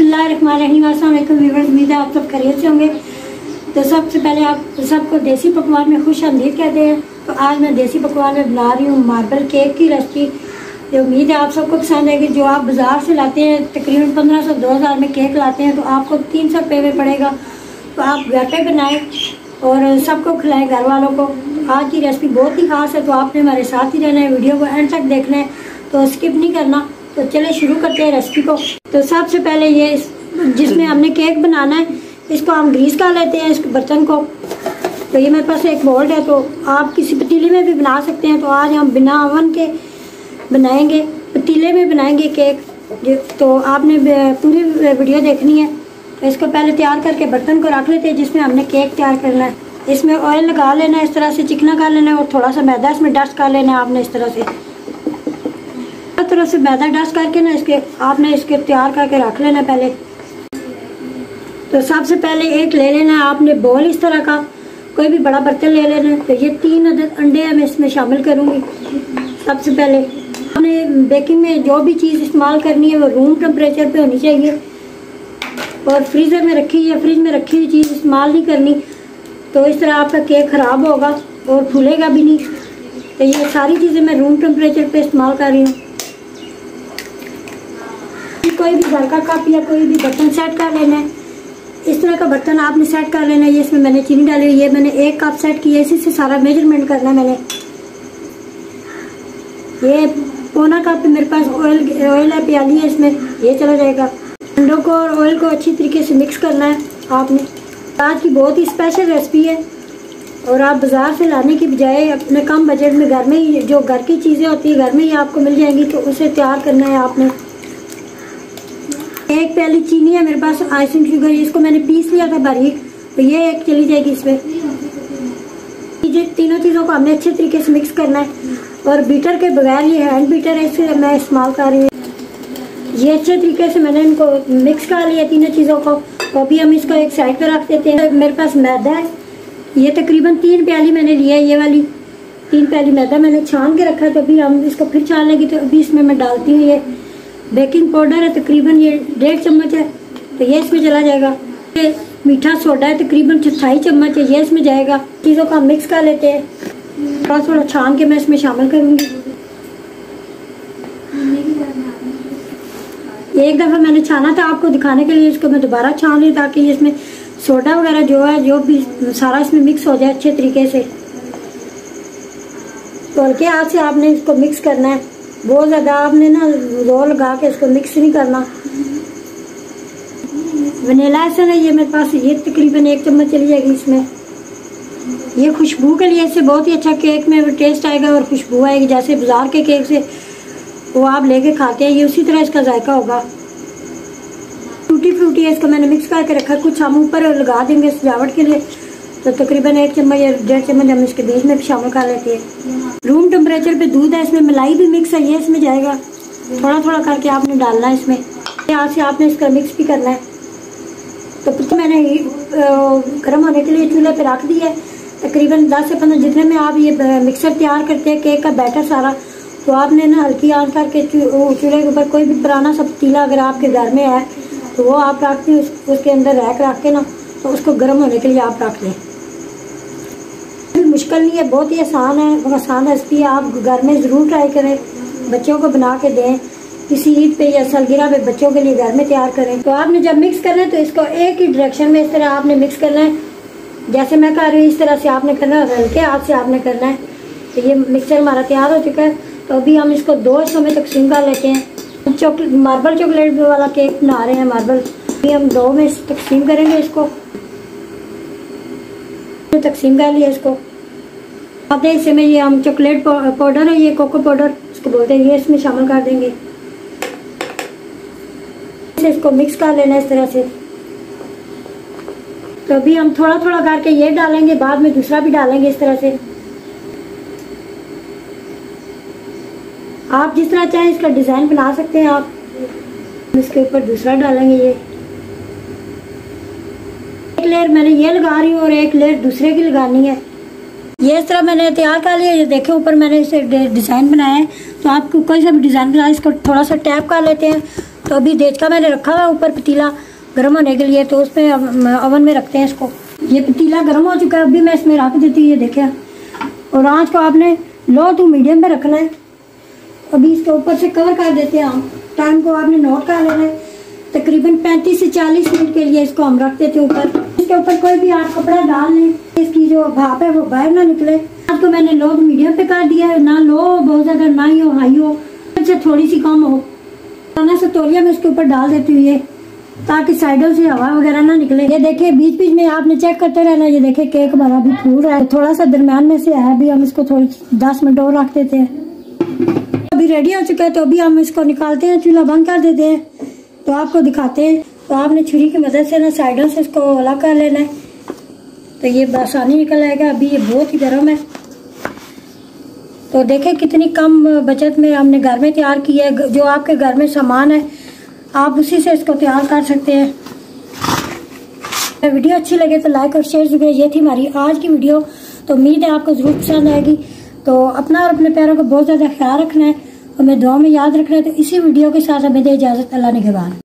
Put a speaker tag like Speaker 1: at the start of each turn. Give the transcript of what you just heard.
Speaker 1: बिस्मिल्लाहिर्रहमानिर्रहीम। अस्सलाम वालेकुम व्यूअर्स, उम्मीद है आप सब खैरियत से होंगे। तो सबसे पहले आप सबको देसी पकवान में खुश आमदीद कहते हैं। तो आज मैं देसी पकवान में बना रही हूँ मार्बल केक की रेसिपी। तो उम्मीद है आप सबको पसंद आएगी। जो आप बाज़ार से लाते हैं तकरीबन 1500-2000 में केक लाते हैं तो आपको 300 रुपये में पड़ेगा। तो आप घर पे बनाएं और सबको खिलाएं, घर वालों को। तो आज की रेसिपी बहुत ही ख़ास है, तो आपने हमारे साथ ही रहना है, वीडियो को एंड तक देखना है, तो स्किप नहीं करना। तो चले शुरू करते हैं रेसिपी को। तो सबसे पहले ये जिसमें हमने केक बनाना है इसको हम ग्रीस कर लेते हैं, इस बर्तन को। तो ये मेरे पास एक मोल्ड है, तो आप किसी पतीले में भी बना सकते हैं। तो आज हम बिना ओवन के बनाएंगे, पतीले में बनाएंगे केक। तो आपने पूरी वीडियो देखनी है। तो इसको पहले तैयार करके बर्तन को रख लेते हैं जिसमें हमने केक तैयार करना है। इसमें ऑयल लगा लेना है, इस तरह से चिकना कर लेना है और थोड़ा सा मैदा इसमें डस्ट कर लेना है आपने इस तरह से। तरह से मैदा डस्ट करके ना आपने इसके तैयार करके रख लेना पहले। तो सबसे पहले एक ले लेना है आपने बोल, इस तरह का कोई भी बड़ा बर्तन ले लेना है। तो ये 3 अदद अंडे मैं इसमें शामिल करूँगी। सबसे पहले आपने बेकिंग में जो भी चीज़ इस्तेमाल करनी है वो रूम टेम्परेचर पे होनी चाहिए और फ्रीज़र में रखी या फ्रिज में रखी हुई चीज़ इस्तेमाल नहीं करनी। तो इस तरह आपका केक ख़राब होगा और फूलेगा भी नहीं। तो ये सारी चीज़ें मैं रूम टेम्परेचर पे इस्तेमाल कर रही हूँ। कोई भी घर का कप या कोई भी बर्तन सेट कर लेना है, इस तरह का बर्तन आपने सेट कर लेना है। ये इसमें मैंने चीनी डाली हुई है, मैंने 1 कप सेट किया, इसी से सारा मेजरमेंट करना है मैंने। ये पौना कप मेरे पास ऑयल है, प्याली है, इसमें ये चला जाएगा। अंडों को और ऑयल को अच्छी तरीके से मिक्स करना है आपने। आज की बहुत ही स्पेशल रेसिपी है और आप बाज़ार से लाने की बजाय अपने कम बजट में घर में ही जो घर की चीज़ें होती है घर में ही आपको मिल जाएंगी, तो उसे तैयार करना है आपने। 1 प्याली चीनी है मेरे पास, आइसिंग शुगर, इसको मैंने पीस लिया था बारीक, तो ये एक चली जाएगी इसमें। ये तीनों चीज़ों को हमने अच्छे तरीके से मिक्स करना है और बीटर के बगैर, ये हैंड बीटर है इससे मैं इस्तेमाल कर रही हूँ। ये अच्छे तरीके से मैंने इनको मिक्स कर लिया तीनों चीज़ों को। तो अभी हम इसको एक साइड पर रख देते हैं। मेरे पास मैदा है, ये तकरीबन 3 प्याली मैंने लिया है, ये वाली 3 प्याली मैदा मैंने छान के रखा है। तो अभी हम इसको फिर छान लेंगे। तो अभी इसमें मैं डालती हूँ ये बेकिंग पाउडर है, तकरीबन ये 1.5 चम्मच है, तो ये इसमें चला जाएगा। ये मीठा सोडा है, तकरीबन 1/4 चम्मच है, ये इसमें जाएगा। चीज़ों को हम मिक्स कर लेते हैं। थोड़ा छान के मैं इसमें शामिल करूँगी। एक दफ़ा मैंने छाना था आपको दिखाने के लिए, इसको मैं दोबारा छान ली ताकि इसमें सोडा वगैरह जो है जो भी सारा इसमें मिक्स हो जाए अच्छे तरीके से। तो हल्के हाथ से आपने इसको मिक्स करना है, बहुत ज़्यादा आपने ना जोर लगा के इसको मिक्स नहीं करना। वनीला एसेंस है ये मेरे पास, ये तकरीबन 1 चम्मच चली जाएगी इसमें। ये खुशबू के लिए, इससे बहुत ही अच्छा केक में टेस्ट आएगा और खुशबू आएगी। जैसे बाज़ार के केक से वो आप लेके खाते हैं, ये उसी तरह इसका जायका होगा। टूटी फ्रूटी है, इसको मैंने मिक्स करके रखा। कुछ हम ऊपर लगा देंगे सजावट के लिए। तो तकरीबन 1 चम्मच या 1.5 चम्मच हम इसके बीच में भी शामिल कर लेते हैं। रूम टेम्परेचर पे दूध है, इसमें मलाई भी मिक्स है, ये इसमें जाएगा। थोड़ा थोड़ा करके आपने डालना है इसमें, यहाँ से आपने इसका मिक्स भी करना है। तो मैंने गर्म होने के लिए चूल्हे पे रख दिया है तकरीबन 10 से 15। जितने में आप ये मिक्सर तैयार करते हैं केक का बैटर सारा, तो आपने ना हल्की आंच करके चूल्हे के ऊपर कोई भी पुराना सा पतीला अगर आपके घर में है तो वो आप रखते हैं, उसके अंदर रख के ना तो उसको गर्म होने के लिए आप रख लें। मुश्किल नहीं है, बहुत ही आसान है, आसान रेसिपी है। आप घर में ज़रूर ट्राई करें, बच्चों को बना के दें। किसी ईद पे या सालगिरह पे बच्चों के लिए घर में तैयार करें। तो आपने जब मिक्स करना है तो इसको एक ही डायरेक्शन में इस तरह आपने मिक्स करना है, जैसे मैं कर रही हूँ इस तरह से आपने करना है, हल्के हाथ से आपने करना है। तो ये मिक्सर हमारा तैयार हो चुका है। तो अभी हम इसको 2 हिस्सों में तकसीम कर लेते हैं। मार्बल चॉकलेट वाला केक बना रहे हैं मार्बल, अभी हम 2 में तकसीम करेंगे। इसको तकसीम कर लिया इसको। अब इसमें ये हम चॉकलेट पाउडर है, ये कोको पाउडर इसको बोलते हैं, ये इसमें शामिल कर देंगे। इसको मिक्स कर लेना इस तरह से। तो अभी हम थोड़ा थोड़ा करके ये डालेंगे, बाद में दूसरा भी डालेंगे इस तरह से। आप जिस तरह चाहें इसका डिज़ाइन बना सकते हैं। आप इसके ऊपर दूसरा डालेंगे। ये एक लेयर मैंने ये लगा रही हूँ और एक लेयर दूसरे की लगानी है। ये इस तरह मैंने तैयार कर लिया। ये देखें ऊपर मैंने इसे डिज़ाइन बनाया है। तो आप कोई सा भी डिज़ाइन बनाए, इसको थोड़ा सा टैप कर लेते हैं तो अभी देचका मैंने रखा हुआ ऊपर पतीला गर्म होने के लिए, तो उसमें अवन में रखते हैं इसको। ये पतीला गर्म हो चुका है, अभी मैं इसमें रख देती हूँ, ये देखें। और आँच को आपने लो टू मीडियम पे रखना है। अभी इसके ऊपर से कवर कर देते हैं हम। टाइम को आपने नोट कर लेना है, तकरीबन 35 से 40 मिनट के लिए इसको हम रख देते हैं ऊपर। इसके ऊपर कोई भी आप कपड़ा डाल लें, इसकी जो भाप है वो बाहर ना निकले। आज को मैंने लो मीडियम पे कर दिया है, ना लो बहुत ज़्यादा ना ही हो हाई हो, इससे थोड़ी सी कम हो। खाना से तौलिया में इसके ऊपर डाल देती हूँ ये, ताकि साइडों से हवा वगैरह ना निकले। ये देखिए बीच बीच में आपने चेक करते रहना। ये देखिए केक हमारा अभी फूल रहा है, थोड़ा सा दरम्यान में से है। अभी हम इसको थोड़ी 10 मिनट और रख देते हैं। अभी रेडी हो चुका है, तो अभी हम इसको निकालते हैं, चूल्हा बंद कर देते हैं, तो आपको दिखाते हैं। तो आपने छुरी की मदद से ना साइडों से इसको अलग कर लेना है, तो ये आसानी निकल आएगा। अभी ये बहुत ही गर्म है, तो देखें कितनी कम बचत में हमने घर में तैयार किया है। जो आपके घर में सामान है आप उसी से इसको तैयार कर सकते हैं। वीडियो अच्छी लगे तो लाइक और शेयर जरूर। ये थी हमारी आज की वीडियो, तो उम्मीद है आपको जरूर पसंद आएगी। तो अपना और अपने प्यारों को बहुत ज़्यादा ख्याल रखना है और मैं दुआ में याद रखना है। तो इसी वीडियो के साथ हमें दे इजाज़त। अल्लाह निगहबान।